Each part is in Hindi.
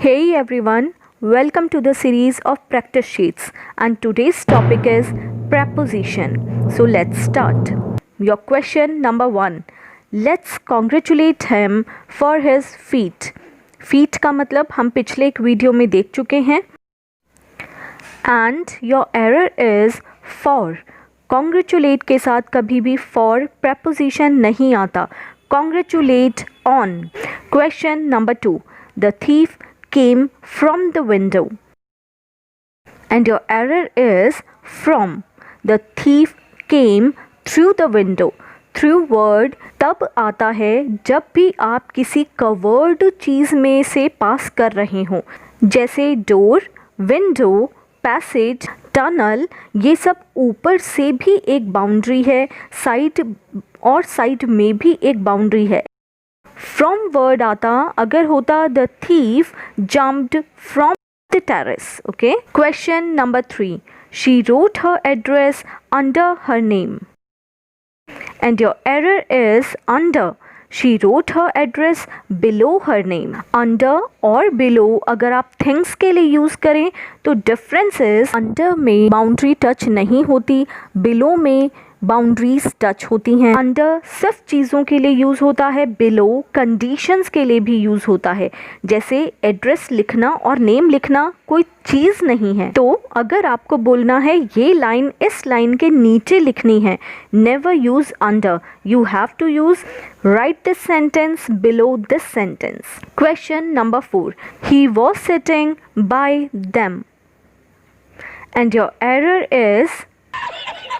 Hey everyone, welcome to the series of practice sheets, and today's topic is preposition. So let's start. Your question number 1. Let's congratulate him for his feat. Feat का मतलब हम पिछले एक वीडियो में देख चुके हैं. And your error is for. Congratulate के साथ कभी भी for preposition नहीं आता. Congratulate on. Question number 2. The thief came from the window. And your error is from. The thief came through the window. Through word तब आता है जब भी आप किसी कवर्ड चीज़ में से पास कर रहे हों, जैसे डोर, विंडो, पैसेज, टनल. ये सब ऊपर से भी एक बाउंड्री है, साइड और साइड में भी एक बाउंड्री है. फ्रॉम वर्ड आता अगर होता the thief jumped from the terrace. Okay. Question number 3. She wrote her address under her name. And your error is under. She wrote her address below her name. Under और बिलो अगर आप थिंग्स के लिए यूज़ करें तो डिफरेंस इज अंडर में बाउंड्री टच नहीं होती, बिलो में बाउंड्रीज टच होती हैं. अंडर सिर्फ चीज़ों के लिए यूज़ होता है, बिलो कंडीशंस के लिए भी यूज़ होता है. जैसे एड्रेस लिखना और नेम लिखना कोई चीज़ नहीं है. तो अगर आपको बोलना है ये लाइन इस लाइन के नीचे लिखनी है, never use under. You have to use right this sentence below this sentence. Question number 4. He was sitting by them. And your error is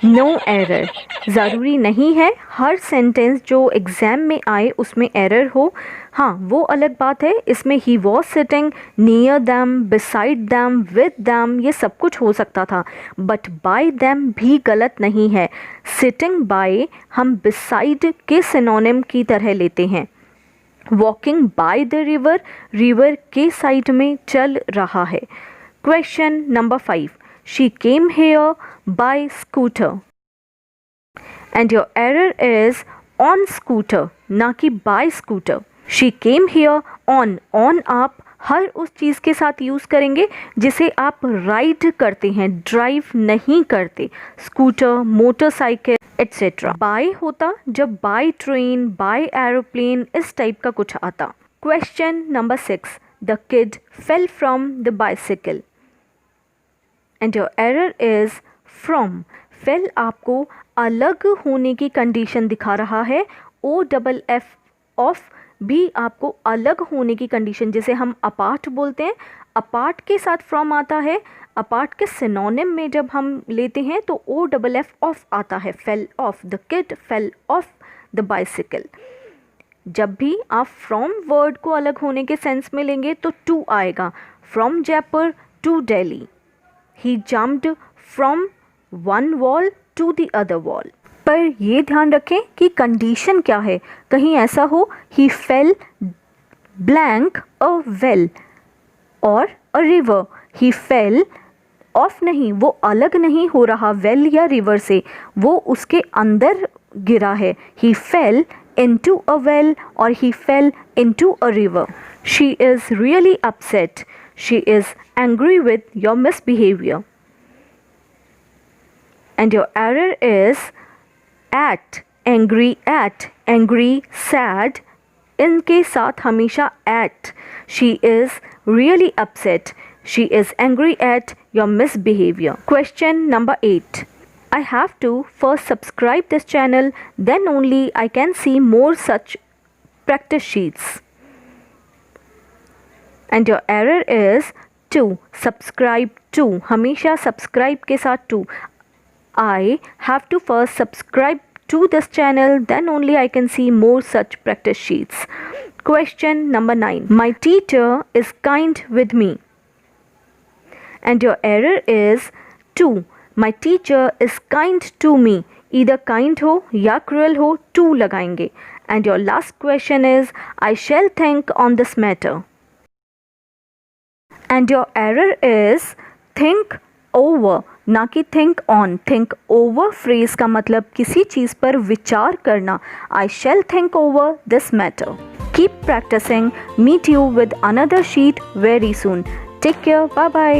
no error. ज़रूरी नहीं है हर सेंटेंस जो एग्ज़ाम में आए उसमें एरर हो. हाँ, वो अलग बात है. इसमें ही was sitting near them, beside them, with them, ये सब कुछ हो सकता था. बट बाय दैम भी गलत नहीं है. सिटिंग बाय हम बिसाइड के सिनोनिम की तरह लेते हैं. Walking by the river, river के साइड में चल रहा है. Question number 5. She came here by scooter. And your error is on scooter, ना कि by scooter. She came here on आप हर उस चीज़ के साथ यूज़ करेंगे जिसे आप राइड करते हैं, ड्राइव नहीं करते. Scooter, motorcycle etcetera. बाय होता जब बाय ट्रेन, बाय एरोप्लेन इस टाइप का कुछ आता. Question number 6. The kid fell from the bicycle. And your error is from. Fail आपको अलग होने की कंडीशन दिखा रहा है. OFF ऑफ भी आपको अलग होने की कंडीशन, जैसे हम अपार्ट बोलते हैं, अपार्ट के साथ फ्रॉम आता है. अपार्ट के सिनोनिम में जब हम लेते हैं तो OFF ऑफ आता है. Fell off. The kid fell off the bicycle. जब भी आप फ्रॉम वर्ड को अलग होने के सेंस में लेंगे तो टू आएगा. From Jaipur to Delhi. He jumped from one wall to the other wall. पर ये ध्यान रखें कि कंडीशन क्या है. कहीं ऐसा हो he fell blank a well और a river. He fell off नहीं, वो अलग नहीं हो रहा well या river से, वो उसके अंदर गिरा है. He fell into a well और he fell into a river. She is really upset. She is angry with your misbehavior. And your error is at, angry, sad. इनके साथ हमेशा at. She is really upset. She is angry at your misbehavior. Question number 8. I have to first subscribe this channel, then only I can see more such practice sheets. And your error is to. Subscribe to, हमेशा subscribe के साथ to. I have to first subscribe to this channel, then only I can see more such practice sheets. Question number 9. My teacher is kind with me. And your error is to. My teacher is kind to me. Either kind हो या cruel हो, to लगाएंगे. And your last question is I shall think on this matter. And your error is think over, ना कि think on. think over phrase का मतलब किसी चीज़ पर विचार करना. I shall think over this matter. Keep practicing. Meet you with another sheet very soon. Take care. Bye bye.